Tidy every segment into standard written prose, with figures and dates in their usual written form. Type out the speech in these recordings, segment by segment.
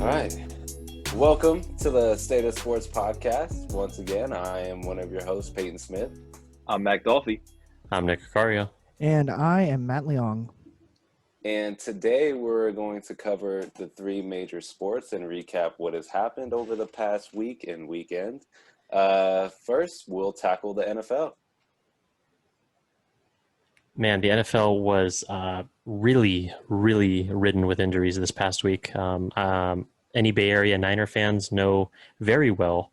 All right. Welcome to the State of Sports podcast. Once again, I am one of your hosts, Peyton Smith. I'm Mac Dolphy. I'm Nick Cacario. And I am Matt Leong. And today we're going to cover the three major sports and recap what has happened over the past week and weekend. First, we'll tackle the NFL. Man, the NFL was really ridden with injuries this past week. Any Bay Area Niner fans know very well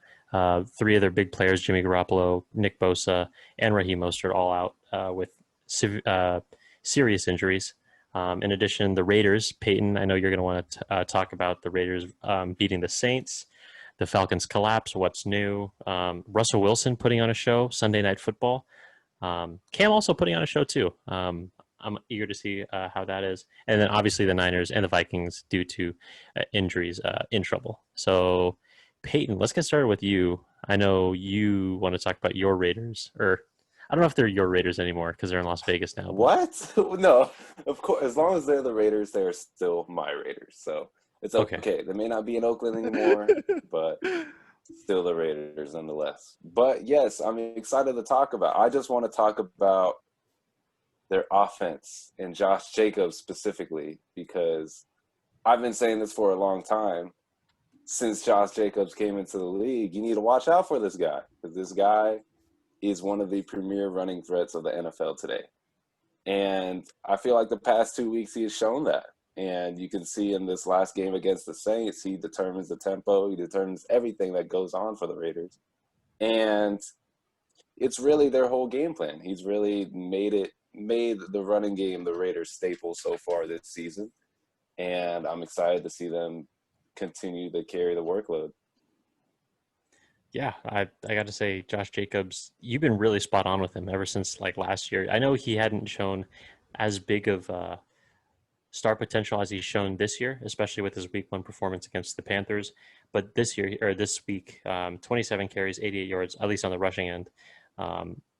three of their big players, Jimmy Garoppolo, Nick Bosa, and Raheem Mostert, all out with serious injuries. In addition, the Raiders, Peyton, I know you're going to want to talk about the Raiders beating the Saints, the Falcons collapse, what's new, Russell Wilson putting on a show, Sunday Night Football, Cam also putting on a show too. I'm eager to see how that is. And then obviously the Niners and the Vikings, due to injuries, in trouble. So, Peyton, let's get started with you. I know you want to talk about your Raiders, or I don't know if they're your Raiders anymore because they're in Las Vegas now. What? No, of course. As long as they're the Raiders, they're still my Raiders. So it's okay. They may not be in Oakland anymore, but still the Raiders nonetheless. But yes, I'm excited to talk about. I just want to talk about their offense and Josh Jacobs specifically, because I've been saying this for a long time. Since Josh Jacobs came into the league, you need to watch out for this guy, because this guy is one of the premier running threats of the NFL today. And I feel like the past 2 weeks he has shown that. And you can see in this last game against the Saints, he determines the tempo, he determines everything that goes on for the Raiders. And it's really their whole game plan. He's really made the running game the Raiders' staple so far this season. And I'm excited to see them continue to carry the workload. Yeah, I got to say, Josh Jacobs, you've been really spot on with him ever since like last year. I know he hadn't shown as big of star potential as he's shown this year, especially with his week one performance against the Panthers. But this week, 27 carries, 88 yards, at least on the rushing end.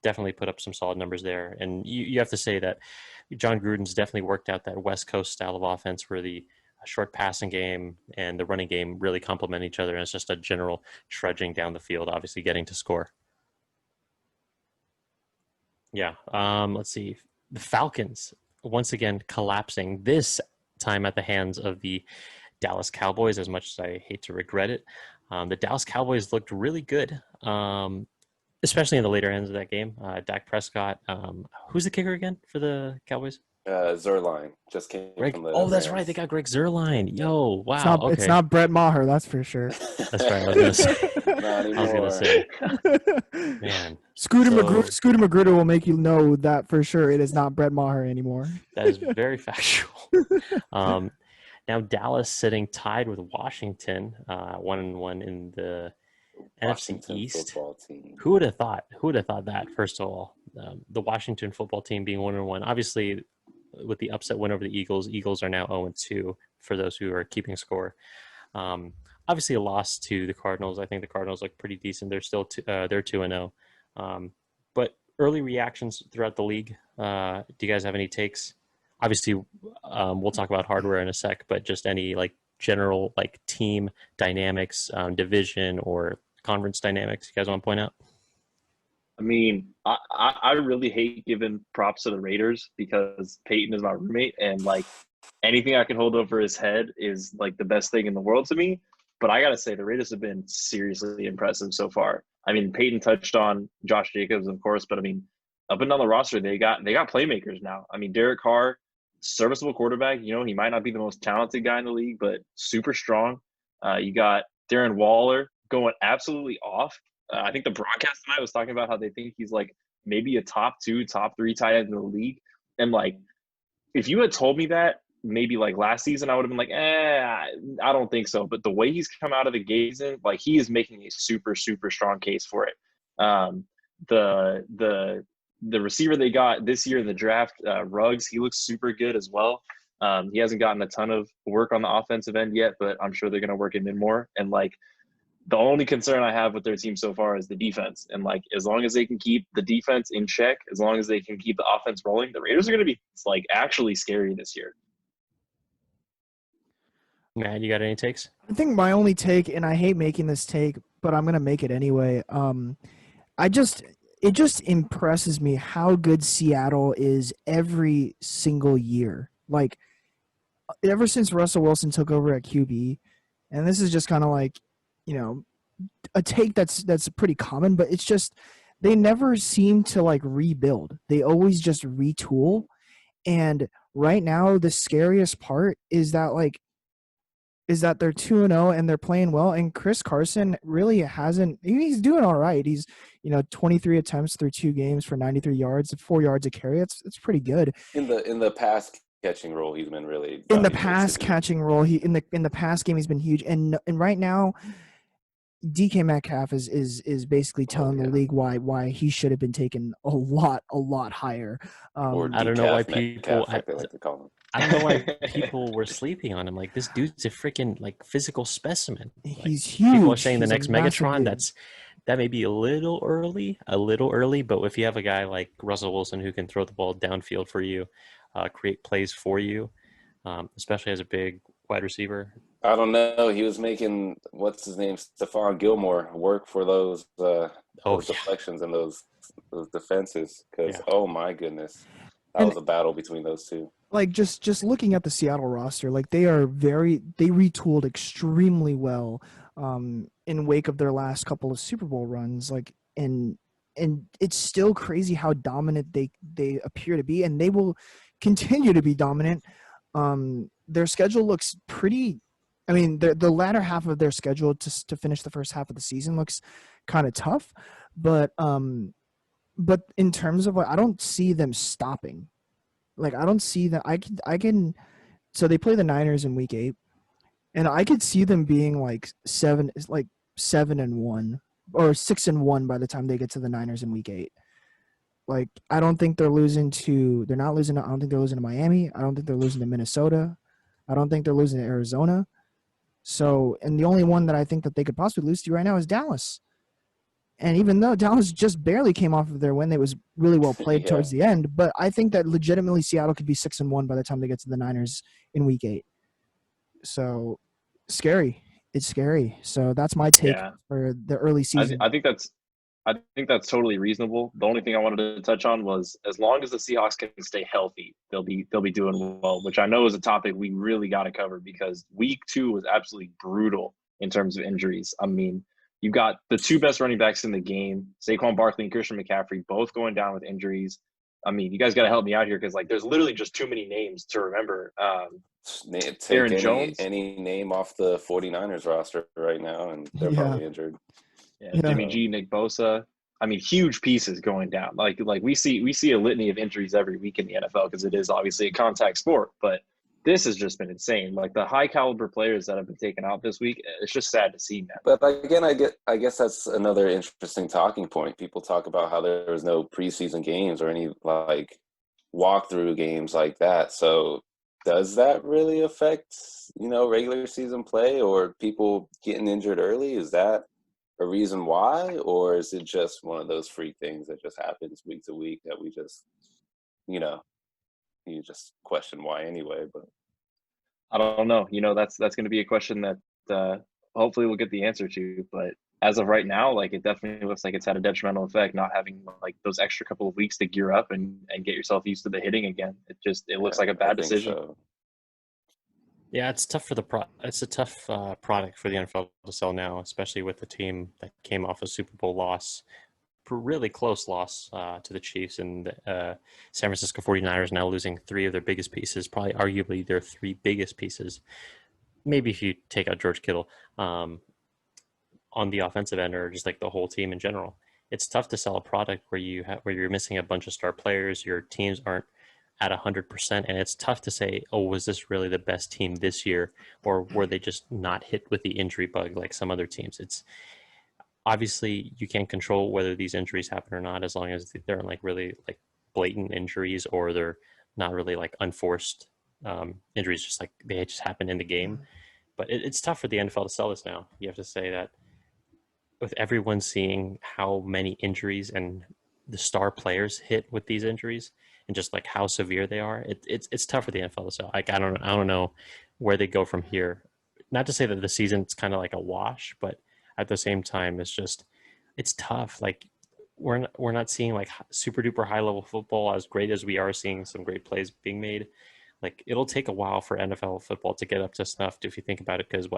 Definitely put up some solid numbers there. And you have to say that John Gruden's definitely worked out that West Coast style of offense where the short passing game and the running game really complement each other. And it's just a general trudging down the field, obviously getting to score. Yeah. Let's see. The Falcons, once again, collapsing, this time at the hands of the Dallas Cowboys, as much as I hate to regret it. The Dallas Cowboys looked really good, especially in the later ends of that game. Dak Prescott. Who's the kicker again for the Cowboys? Zerline just came from the that's Rams. right. They got Greg Zerline. Yo, wow. It's not Brett Maher, that's for sure. That's right. I was going to say. Not anymore. Man. Scooter Magruder will make you know that for sure it is not Brett Maher anymore. That is very factual. Now Dallas sitting tied with Washington, 1-1 in the Washington NFC East. football team. Who would have thought? Who would have thought that? First of all, the Washington football team being 1-1. Obviously, with the upset win over the Eagles, Eagles are now 0-2 for those who are keeping score. Obviously, a loss to the Cardinals. I think the Cardinals look pretty decent. They're still they're 2-0. But early reactions throughout the league. Do you guys have any takes? Obviously, we'll talk about hardware in a sec, but just any like general like team dynamics, division or conference dynamics you guys want to point out? I mean, I really hate giving props to the Raiders because Peyton is my roommate, and like anything I can hold over his head is like the best thing in the world to me. But I got to say, the Raiders have been seriously impressive so far. I mean, Peyton touched on Josh Jacobs, of course, but I mean, up and down the roster, they got playmakers now. I mean, Derek Carr, serviceable quarterback. You know, he might not be the most talented guy in the league, but super strong. You got Darren Waller going absolutely off. I think the broadcast tonight was talking about how they think he's like maybe a top 2, top 3 tight end in the league. And like, if you had told me that maybe like last season, I would have been like, I don't think so. But the way he's come out of the gates, like he is making a super, super strong case for it. The receiver they got this year in the draft, Ruggs, he looks super good as well. He hasn't gotten a ton of work on the offensive end yet, but I'm sure they're going to work him in more. And like, the only concern I have with their team so far is the defense. And like, as long as they can keep the defense in check, as long as they can keep the offense rolling, the Raiders are going to be like actually scary this year. Matt, you got any takes? I think my only take, and I hate making this take, but I'm gonna make it anyway. It just impresses me how good Seattle is every single year. Like ever since Russell Wilson took over at QB, and this is just kind of like, you know, a take that's pretty common, but it's just they never seem to like rebuild. They always just retool. And right now, the scariest part is that they're 2-0 and they're playing well. And Chris Carson really hasn't. He's doing all right. He's 23 attempts through 2 games for 93 yards, 4 yards a carry. It's pretty good. In the pass catching role, he's been really in the pass catching role. He in the pass game, he's been huge. And right now, DK Metcalf is basically telling the league why he should have been taken a lot higher. I don't know why people. like they like to call him. I don't know why people were sleeping on him. Like, this dude's a freaking like physical specimen. Like, he's huge. People are saying He's the next Megatron. That may be a little early, but if you have a guy like Russell Wilson who can throw the ball downfield for you, create plays for you, especially as a big wide receiver. I don't know. He was making what's his name, Stephon Gilmore, work for those deflections and those defenses. Because oh my goodness, that was a battle between those two. Like just looking at the Seattle roster, like they retooled extremely well in wake of their last couple of Super Bowl runs. Like and it's still crazy how dominant they appear to be, and they will continue to be dominant. Their schedule looks pretty. I mean, the latter half of their schedule to finish the first half of the season looks kind of tough, but in terms of I don't see them stopping. Like I don't see that I can. So they play the Niners in Week 8, and I could see them being like 7-1 or 6-1 by the time they get to the Niners in Week 8. Like I don't think they're losing to. They're not losing. I don't think they're losing to Miami. I don't think they're losing to Minnesota. I don't think they're losing to Arizona. So, and the only one that I think that they could possibly lose to right now is Dallas. And even though Dallas just barely came off of their win, it was really well played towards the end. But I think that legitimately Seattle could be 6-1 by the time they get to the Niners in Week 8. So, scary. It's scary. So that's my take for the early season. I think that's totally reasonable. The only thing I wanted to touch on was as long as the Seahawks can stay healthy, they'll be doing well, which I know is a topic we really got to cover because Week 2 was absolutely brutal in terms of injuries. I mean, you've got the 2 best running backs in the game, Saquon Barkley and Christian McCaffrey, both going down with injuries. I mean, you guys got to help me out here because like there's literally just too many names to remember. Aaron Jones, any name off the 49ers roster right now, and they're probably injured. Yeah, Jimmy G, Nick Bosa. I mean, huge pieces going down. Like we see a litany of injuries every week in the NFL because it is obviously a contact sport. But this has just been insane. Like the high caliber players that have been taken out this week, it's just sad to see, man. But again, I guess that's another interesting talking point. People talk about how there was no preseason games or any like walkthrough games like that. So does that really affect regular season play or people getting injured early? Is that a reason why, or is it just one of those freak things that just happens week to week that we just, you just question why anyway? But I don't know. That's going to be a question that hopefully we'll get the answer to. But as of right now, like it definitely looks like it's had a detrimental effect not having like those extra couple of weeks to gear up and get yourself used to the hitting again. It looks like a bad decision. So. Yeah, it's tough for it's a tough product for the NFL to sell now, especially with the team that came off a Super Bowl loss, a really close loss to the Chiefs, and San Francisco 49ers now losing 3 of their biggest pieces, probably arguably their 3 biggest pieces. Maybe if you take out George Kittle on the offensive end, or just like the whole team in general, it's tough to sell a product where you're missing a bunch of star players, your teams aren't at 100%, and it's tough to say, oh, was this really the best team this year, or were they just not hit with the injury bug like some other teams? It's obviously you can't control whether these injuries happen or not, as long as they're like really like blatant injuries or they're not really like unforced injuries, just like they just happen in the game. But it's tough for the NFL to sell this now. You have to say that with everyone seeing how many injuries and the star players hit with these injuries, and just like how severe they are, it's tough for the NFL to sell. Like I don't know where they go from here not to say that the season's kind of like a wash, but at the same time, it's tough. Like we're not seeing like super duper high level football as great as we are seeing some great plays being made. Like it'll take a while for NFL football to get up to snuff if you think about it, because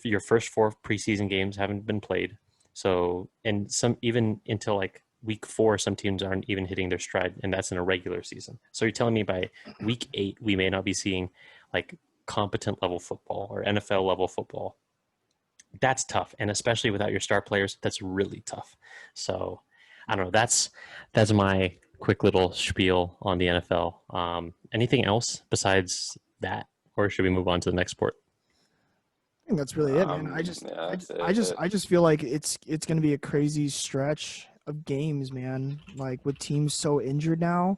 your first 4 preseason games haven't been played. So, and some even until like week 4, some teams aren't even hitting their stride, and that's in a regular season. So you're telling me by week 8, we may not be seeing like competent level football or NFL level football. That's tough. And especially without your star players, that's really tough. So I don't know. That's my quick little spiel on the NFL. Anything else besides that, or should we move on to the next sport? I think that's really it, man. I just feel like it's going to be a crazy stretch of games, man. Like with teams so injured now,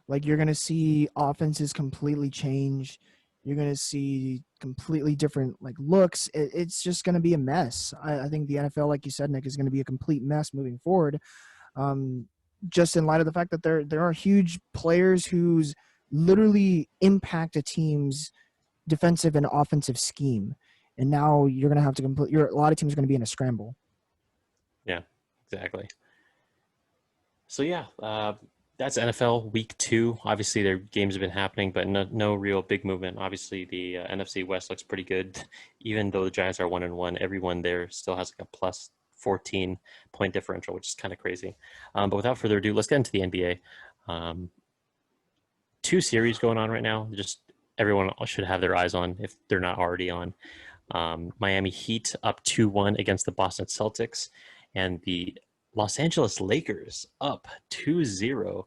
like you're going to see offenses completely change. You're going to see completely different like looks. It's just going to be a mess. I think the NFL, like you said, Nick, is going to be a complete mess moving forward. Just in light of the fact that there are huge players who's literally impact a team's defensive and offensive scheme. And now you're going to have to a lot of teams are going to be in a scramble. Yeah, exactly. So yeah, that's NFL week 2. Obviously, their games have been happening, but no real big movement. Obviously, the NFC West looks pretty good. Even though the Giants are 1-1, everyone there still has like a plus 14 point differential, which is kind of crazy. But without further ado, let's get into the NBA. 2 series going on right now. Just everyone should have their eyes on if they're not already on. Miami Heat up 2-1 against the Boston Celtics, and the Los Angeles Lakers up 2-0.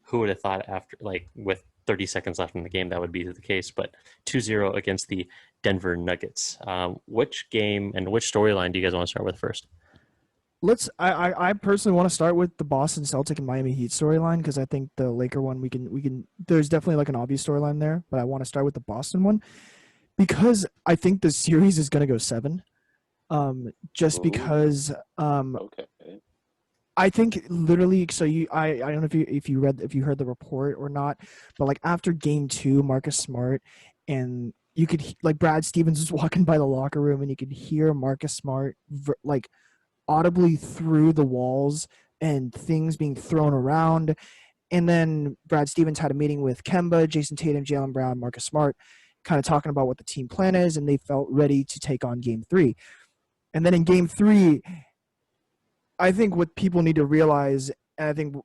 Who would have thought after, like, with 30 seconds left in the game that would be the case, but 2-0 against the Denver Nuggets. Which game and which storyline do you guys want to start with first? I personally want to start with the Boston Celtic and Miami Heat storyline, because I think the Laker one we can there's definitely like an obvious storyline there, but I want to start with the Boston one because I think the series is going to go 7. Just because okay. I think literally, so I don't know if you heard the report or not, but like after game 2, Marcus Smart, and you could like Brad Stevens was walking by the locker room and you could hear Marcus Smart like audibly through the walls and things being thrown around. And then Brad Stevens had a meeting with Kemba, Jason Tatum, Jaylen Brown, Marcus Smart, kind of talking about what the team plan is, and they felt ready to take on game 3. And then in game 3, I think what people need to realize, and I think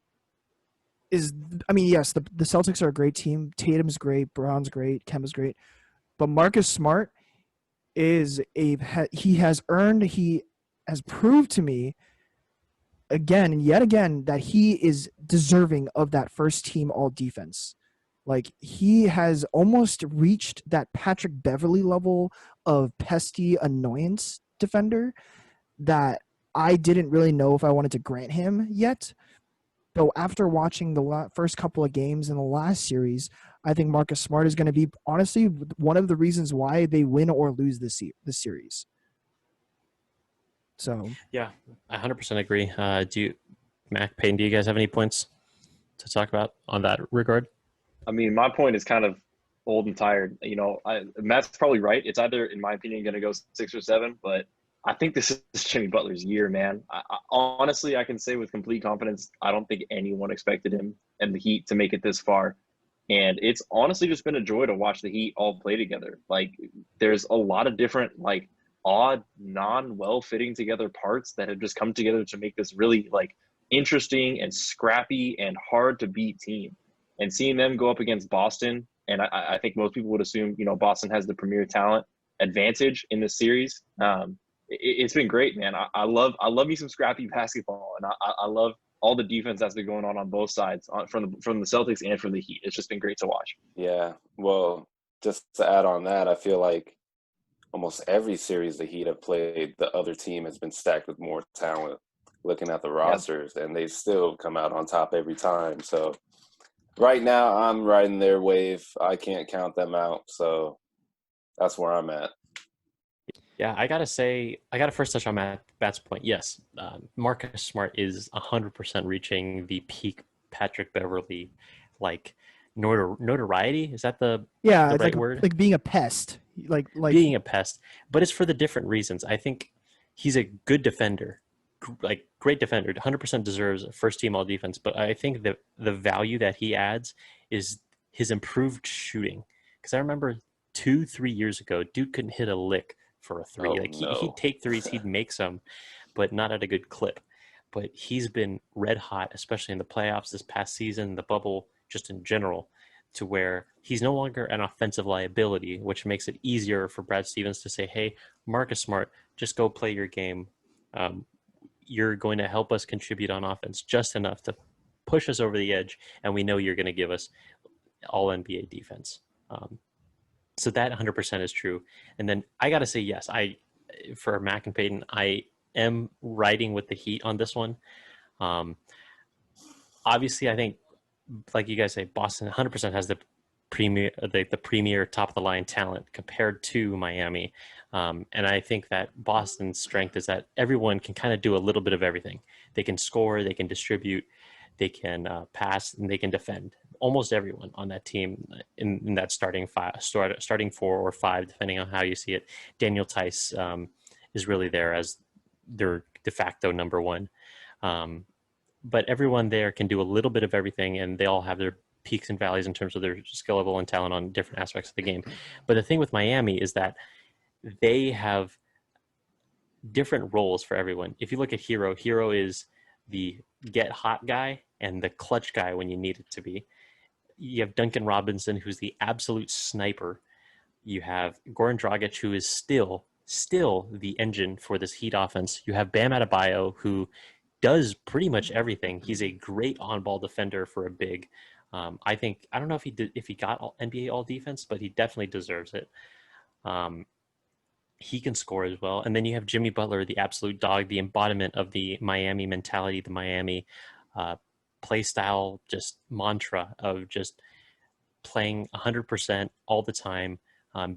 is, I mean, yes, the Celtics are a great team. Tatum's great, Brown's great, Kemba's great, but Marcus Smart he has proved to me again and yet again that he is deserving of that first team all defense. Like he has almost reached that Patrick Beverley level of pesty annoyance defender that I didn't really know if I wanted to grant him yet. But after watching the first couple of games in the last series, I think Marcus Smart is going to be, honestly, one of the reasons why they win or lose this series. So yeah, I 100% agree. Mac, Peyton, do you guys have any points to talk about on that regard? I mean, my point is kind of old and tired. You know, Matt's probably right. It's either, in my opinion, going to go 6 or 7, but I think this is Jimmy Butler's year, man. Honestly, I can say with complete confidence, I don't think anyone expected him and the Heat to make it this far. And it's honestly just been a joy to watch the Heat all play together. Like, there's a lot of different, like, odd, non-well-fitting together parts that have just come together to make this really, like, interesting and scrappy and hard-to-beat team. And seeing them go up against Boston, and I think most people would assume, you know, Boston has the premier talent advantage in this series. It's been great, man. I love me some scrappy basketball, and I love all the defense that's been going on both sides, from the Celtics and from the Heat. It's just been great to watch. Yeah, well, just to add on that, I feel like almost every series the Heat have played, the other team has been stacked with more talent. Looking at the rosters, and they still come out on top every time. So right now, I'm riding their wave. I can't count them out, so that's where I'm at. Yeah, I gotta first touch on Matt's point. Yes, Marcus Smart is 100% reaching the peak Patrick Beverley, like notoriety. Is that the right word? Like being a pest. like being a pest, but it's for the different reasons. I think he's a good defender, like great defender, 100% deserves first team all defense. But I think that the value that he adds is his improved shooting. Because I remember 2-3 years ago, dude couldn't hit a lick for a three. Oh, Like no. he'd take threes, he'd make some, but not at a good clip. But he's been red hot, especially in the playoffs this past season, the bubble, just in general, to where he's no longer an offensive liability, which makes it easier for Brad Stevens to say, hey, Marcus Smart, just go play your game. You're going to help us contribute on offense just enough to push us over the edge, and we know you're going to give us all NBA defense. So that 100% is true. And then I got to say, yes, for Mac and Peyton, I am riding with the Heat on this one. Obviously, I think, like you guys say, Boston 100% has the premier top of the line talent compared to Miami. And I think that Boston's strength is that everyone can kind of do a little bit of everything. They can score, they can distribute, they can pass, and they can defend. Almost everyone on that team in that starting starting 4 or 5, depending on how you see it. Daniel Tice is really there as their de facto number 1. But everyone there can do a little bit of everything, and they all have their peaks and valleys in terms of their skill level and talent on different aspects of the game. But the thing with Miami is that they have different roles for everyone. If you look at Hero is the get hot guy and the clutch guy when you need it to be. You have Duncan Robinson, who's the absolute sniper. You have Goran Dragic, who is still the engine for this Heat offense. You have Bam Adebayo, who does pretty much everything. He's a great on-ball defender for a big. I don't know if he got NBA All Defense, but he definitely deserves it. He can score as well. And then you have Jimmy Butler, the absolute dog, the embodiment of the Miami mentality, the Miami play style, just mantra of just playing 100% all the time,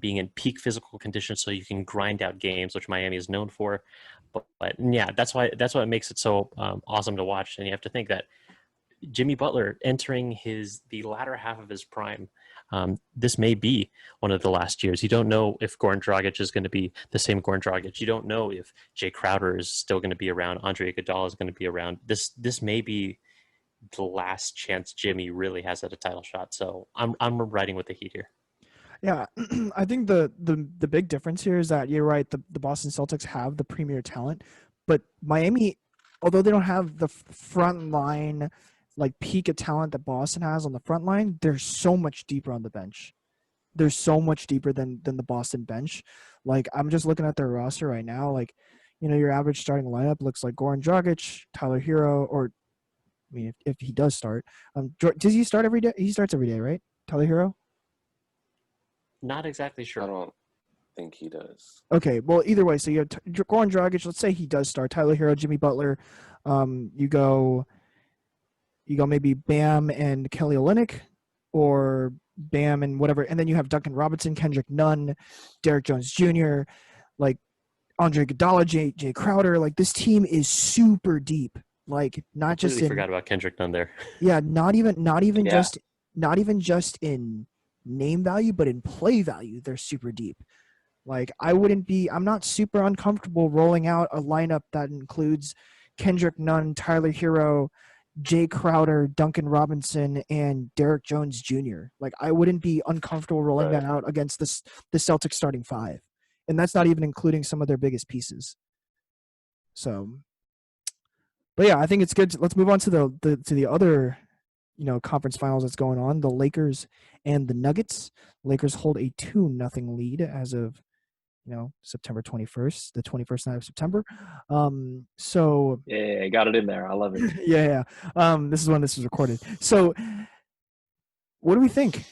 being in peak physical condition so you can grind out games, which Miami is known for. But yeah, that's what makes it so awesome to watch. And you have to think that Jimmy Butler entering the latter half of his prime, this may be one of the last years. You don't know if Goran Dragic is going to be the same Goran Dragic. You don't know if Jay Crowder is still going to be around. Andre Iguodala is going to be around. This may be the last chance Jimmy really has at a title shot. So I'm riding with the Heat here. Yeah, I think the big difference here is that you're right. The Boston Celtics have the premier talent, but Miami, although they don't have the front line like peak of talent that Boston has on the front line, they're so much deeper on the bench. They're so much deeper than the Boston bench. Like, I'm just looking at their roster right now. Like, your average starting lineup looks like Goran Dragic, Tyler Hero, or I mean, if he does start, does he start every day? He starts every day, right? Tyler Hero? Not exactly sure. I don't think he does. Okay, well, either way, so you have Goran Dragic. Let's say he does start. Tyler Hero, Jimmy Butler. You go maybe Bam and Kelly Olynyk, or Bam and whatever, and then you have Duncan Robinson, Kendrick Nunn, Derek Jones Jr., like Andre Iguodala, Jay Crowder. Like, this team is super deep. Like, not just in. Forgot about Kendrick Nunn there. Yeah, not even just in name value, but in play value, they're super deep. Like, I'm not super uncomfortable rolling out a lineup that includes Kendrick Nunn, Tyler Hero, Jay Crowder, Duncan Robinson, and Derek Jones Jr. Like, I wouldn't be uncomfortable rolling that out against the Celtics starting 5. And that's not even including some of their biggest pieces. So, but yeah, I think it's good. Let's move on to the other, conference finals that's going on. The Lakers and the Nuggets. Lakers hold a 2-0 lead as of, September 21st, the 21st night of September. So yeah, I got it in there. I love it. yeah. This is when this was recorded. So what do we think?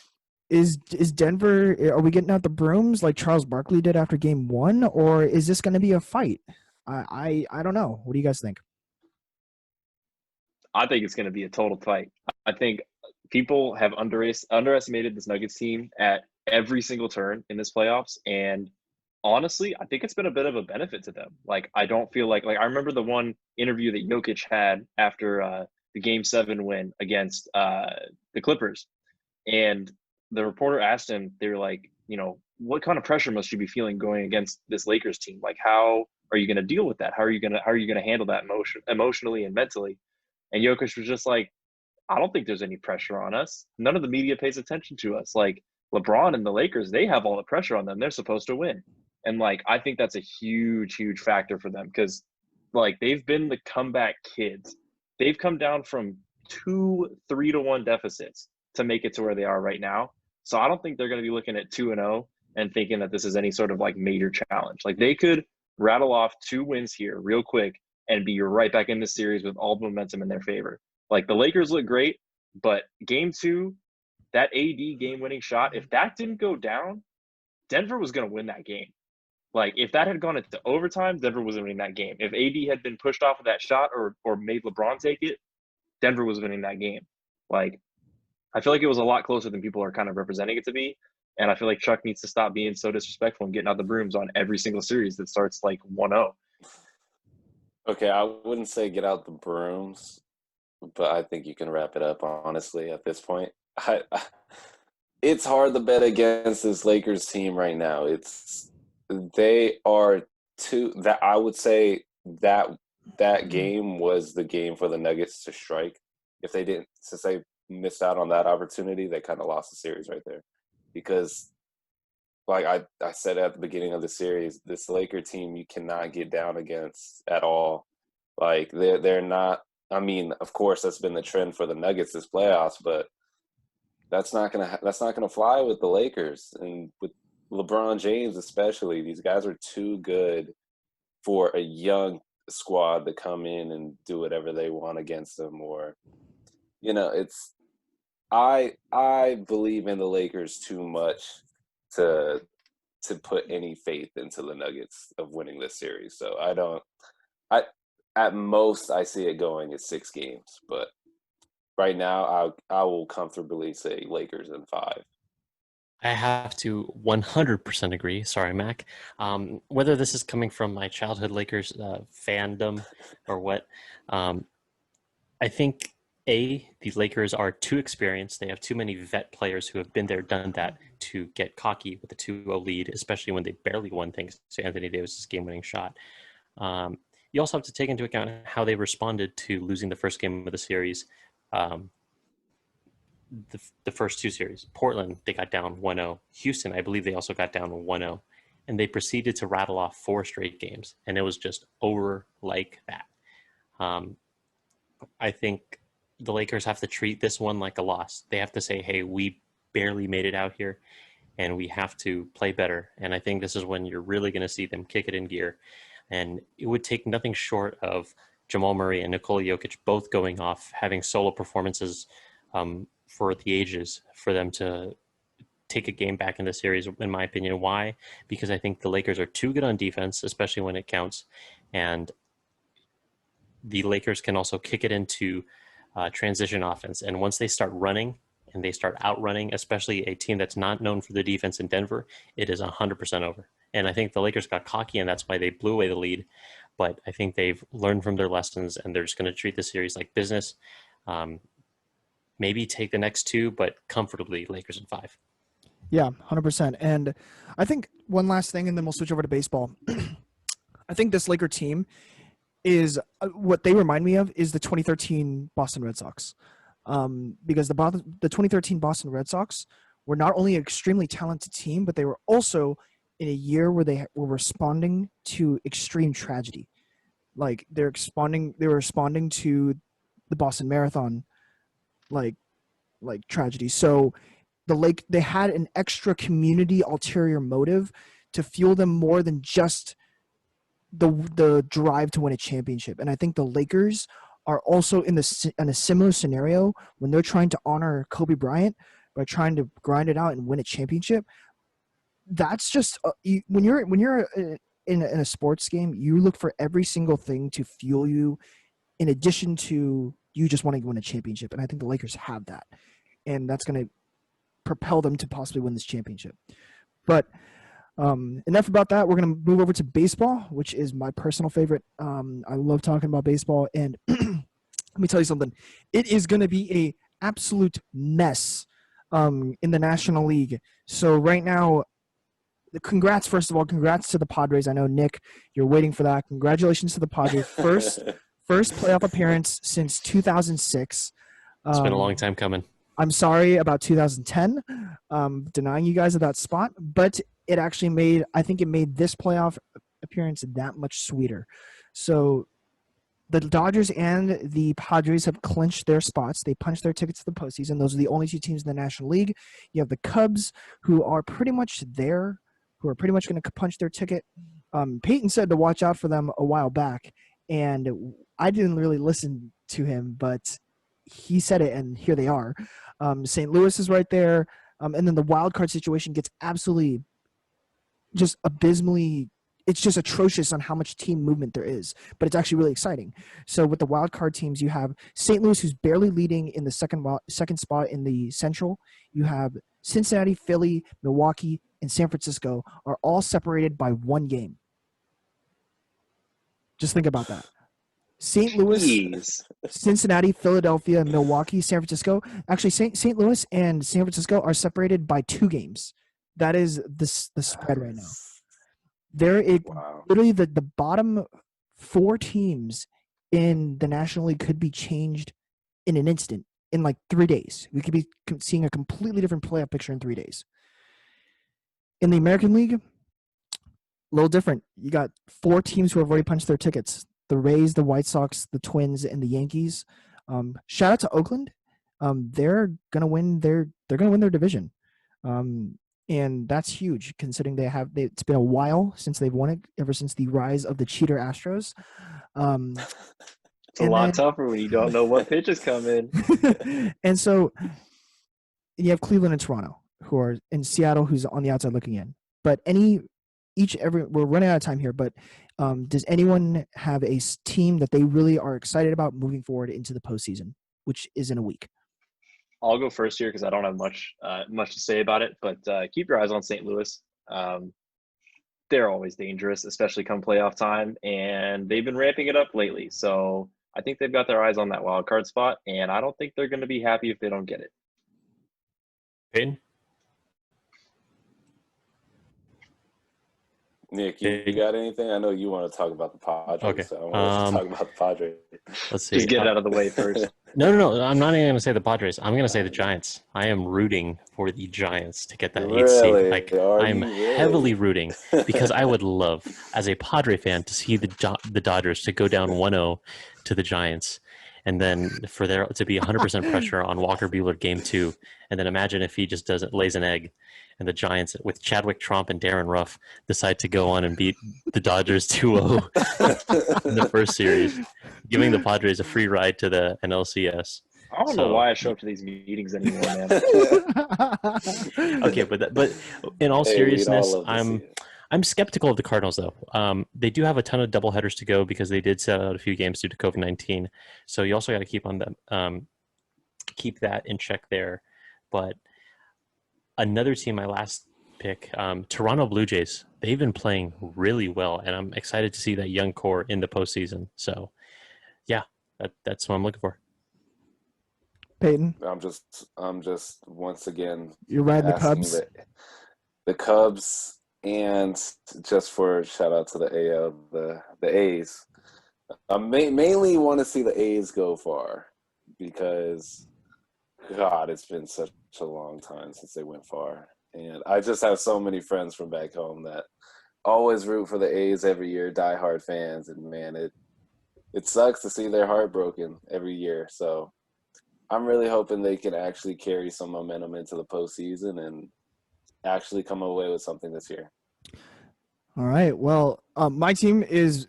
Is Denver, are we getting out the brooms like Charles Barkley did after game 1, or is this going to be a fight? I don't know. What do you guys think? I think it's going to be a total fight. I think people have underestimated this Nuggets team at every single turn in this playoffs, and honestly, I think it's been a bit of a benefit to them. Like, I don't feel like I remember the one interview that Jokic had after the Game 7 win against the Clippers, and the reporter asked him, they were like, what kind of pressure must you be feeling going against this Lakers team? Like, how are you going to deal with that? How are you going to handle that emotionally and mentally? And Jokic was just like, I don't think there's any pressure on us. None of the media pays attention to us. Like, LeBron and the Lakers, they have all the pressure on them. They're supposed to win. And, like, I think that's a huge, huge factor for them because, like, they've been the comeback kids. They've come down from 2 3-1 deficits to make it to where they are right now. So I don't think they're going to be looking at 2-0 and thinking that this is any sort of, like, major challenge. Like, they could rattle off 2 wins here real quick and be right back in the series with all the momentum in their favor. Like, the Lakers look great, but game 2, that AD game-winning shot, if that didn't go down, Denver was going to win that game. Like, if that had gone into overtime, Denver was winning that game. If AD had been pushed off of that shot or made LeBron take it, Denver was winning that game. Like, I feel like it was a lot closer than people are kind of representing it to be. And I feel like Chuck needs to stop being so disrespectful and getting out the brooms on every single series that starts like 1-0. Okay, I wouldn't say get out the brooms, but I think you can wrap it up, honestly, at this point. It's hard to bet against this Lakers team right now. They are that I would say that game was the game for the Nuggets to strike. If they didn't, since they missed out on that opportunity, they kind of lost the series right there. Because, like I said at the beginning of the series, this Laker team you cannot get down against at all. Like they're not. I mean, of course, that's been the trend for the Nuggets this playoffs, but that's not gonna fly with the Lakers and with LeBron James especially. These guys are too good for a young squad to come in and do whatever they want against them. Or, it's I believe in the Lakers too much to put any faith into the Nuggets of winning this series. So at most I see it going at 6 games, but right now I will comfortably say Lakers in 5. I have to 100% agree. Sorry, Mac. Whether this is coming from my childhood Lakers fandom or what, I think, the Lakers are too experienced. They have too many vet players who have been there, done that, to get cocky with a 2-0 lead, especially when they barely won thanks to Anthony Davis' game-winning shot. You also have to take into account how they responded to losing the first game of the series. The first 2 series. Portland, they got down 1-0. Houston, I believe they also got down 1-0. And they proceeded to rattle off 4 straight games. And it was just over like that. I think the Lakers have to treat this one like a loss. They have to say, hey, we barely made it out here, and we have to play better. And I think this is when you're really going to see them kick it in gear. And it would take nothing short of Jamal Murray and Nikola Jokic both going off, having solo performances for the ages for them to take a game back in the series, in my opinion. Why? Because I think the Lakers are too good on defense, especially when it counts. And the Lakers can also kick it into transition offense. And once they start running and they start outrunning, especially a team that's not known for the defense in Denver, it is 100% over. And I think the Lakers got cocky, and that's why they blew away the lead. But I think they've learned from their lessons, and they're just going to treat the series like business. Maybe take the next 2, but comfortably Lakers in 5. Yeah, 100%. And I think one last thing, and then we'll switch over to baseball. I think this Laker team is what they remind me of is the 2013 Boston Red Sox. Because the 2013 Boston Red Sox were not only an extremely talented team, but they were also in a year where they were responding to extreme tragedy. Like they were responding to the Boston Marathon, like tragedy. So they had an extra community ulterior motive to fuel them more than just the drive to win a championship. And I think the Lakers are also in a similar scenario when they're trying to honor Kobe Bryant by trying to grind it out and win a championship. That's just when you're in a sports game, you look for every single thing to fuel you in addition to you just wanting to win a championship. And I think the Lakers have that, and that's going to propel them to possibly win this championship. But enough about that. We're going to move over to baseball, which is my personal favorite. I love talking about baseball, and let me tell you something. It is going to be a absolute mess in the National League. So right now, congrats, first of all, congrats to the Padres. I know, Nick, you're waiting for that. Congratulations to the Padres. First playoff appearance since 2006. It's been a long time coming. I'm sorry about 2010, denying you guys of that spot, but it actually I think it made this playoff appearance that much sweeter. So the Dodgers and the Padres have clinched their spots. They punched their tickets to the postseason. Those are the only two teams in the National League. You have the Cubs, who are pretty much there, who are pretty much going to punch their ticket. Peyton said to watch out for them a while back, and I didn't really listen to him, but he said it, and here they are. St. Louis is right there, and then the wild card situation gets absolutely just abysmally. It's just atrocious on how much team movement there is, but it's actually really exciting. So with the wild card teams, you have St. Louis, who's barely leading in the second spot in the Central. You have Cincinnati, Philly, Milwaukee, and San Francisco are all separated by 1 game. Just think about that. St. Louis, Cincinnati, Philadelphia, Milwaukee, San Francisco. Actually, St. Louis and San Francisco are separated by 2 games. That is the spread right now. Literally the bottom 4 teams in the National League could be changed in an instant, in like 3 days. We could be seeing a completely different playoff picture in 3 days. In the American League, a little different. You got 4 teams who have already punched their tickets. The Rays, the White Sox, the Twins, and the Yankees. Shout out to Oakland. They're gonna win their division, and that's huge considering it's been a while since they've won it, ever since the rise of the cheater Astros. It's a lot tougher when you don't know what pitch is coming. And so you have Cleveland and Toronto, who are in Seattle, who's on the outside looking in. But we're running out of time here, but does anyone have a team that they really are excited about moving forward into the postseason, which is in a week? I'll go first here because I don't have much to say about it, but keep your eyes on St. Louis. They're always dangerous, especially come playoff time, and they've been ramping it up lately. So I think they've got their eyes on that wild card spot, and I don't think they're going to be happy if they don't get it. Peyton? Nick, you got anything? I know you want to talk about the Padres. Okay. So I want to talk about the Padres. Let's see. Just get it out of the way first. No. I'm not even going to say the Padres. I'm going to say the Giants. I am rooting for the Giants to get that 8th seed. Like, I'm heavily rooting because I would love, as a Padre fan, to see the Dodgers to go down 1-0 to the Giants, and then for there to be 100% pressure on Walker Buehler game 2, and then imagine if he just lays an egg, and the Giants with Chadwick Tromp and Darren Ruff decide to go on and beat the Dodgers 2-0 in the first series, giving the Padres a free ride to the NLCS. I don't know why I show up to these meetings anymore, man. Okay, but in all seriousness, I'm skeptical of the Cardinals, though. They do have a ton of doubleheaders to go because they did set out a few games due to COVID-19. So you also got to keep that in check there. But another team, my last pick, Toronto Blue Jays. They've been playing really well, and I'm excited to see that young core in the postseason. So, yeah, that's what I'm looking for. Peyton, I'm just once again. You're riding the Cubs. The Cubs, and just for shout out to the AL, the A's. I mainly want to see the A's go far because, God, it's been such a long time since they went far. And I just have so many friends from back home that always root for the A's every year, diehard fans. And, man, it sucks to see their heart broken every year. So I'm really hoping they can actually carry some momentum into the postseason and actually come away with something this year. All right. Well, my team is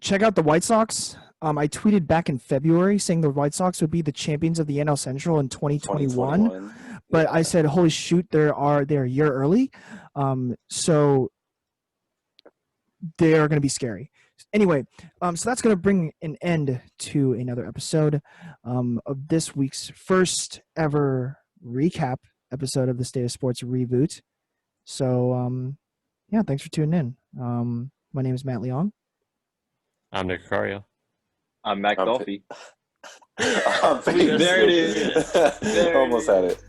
check out the White Sox. I tweeted back in February saying the White Sox would be the champions of the NL Central in 2021. But I said, holy shoot, they're a year early. So they are going to be scary. Anyway, so that's going to bring an end to another episode of this week's first ever recap episode of the State of Sports Reboot. So, yeah, thanks for tuning in. My name is Matt Leong. I'm Nick Cario. I'm Mac Dolphy. There it is. There Almost had it.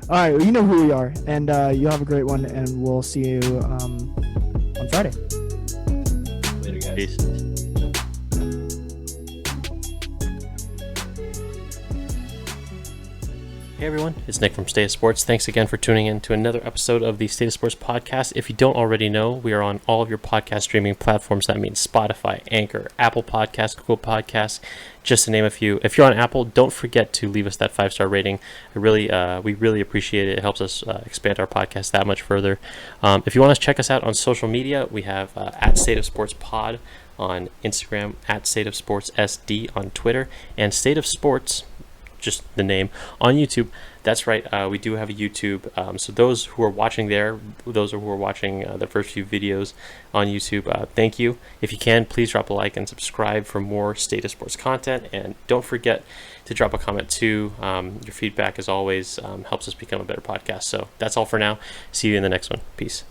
All right, well, you know who we are, and you have a great one, and we'll see you on Friday. Later, guys. Peace. Hey everyone, it's Nick from State of Sports. Thanks again for tuning in to another episode of the State of Sports podcast. If you don't already know, we are on all of your podcast streaming platforms. That means Spotify, Anchor, Apple Podcasts, Google Podcasts, just to name a few. If you're on Apple, don't forget to leave us that 5-star rating. We really appreciate it. It helps us expand our podcast that much further. If you want to check us out on social media, we have at State of Sports Pod on Instagram, at State of Sports SD on Twitter, and State of Sports, just the name, on YouTube. That's right, we do have a YouTube. So those who are watching there, those who are watching the first few videos on YouTube, thank you. If you can, please drop a like and subscribe for more State of Sports content. And don't forget to drop a comment too. Your feedback, as always, helps us become a better podcast. So that's all for now. See you in the next one. Peace.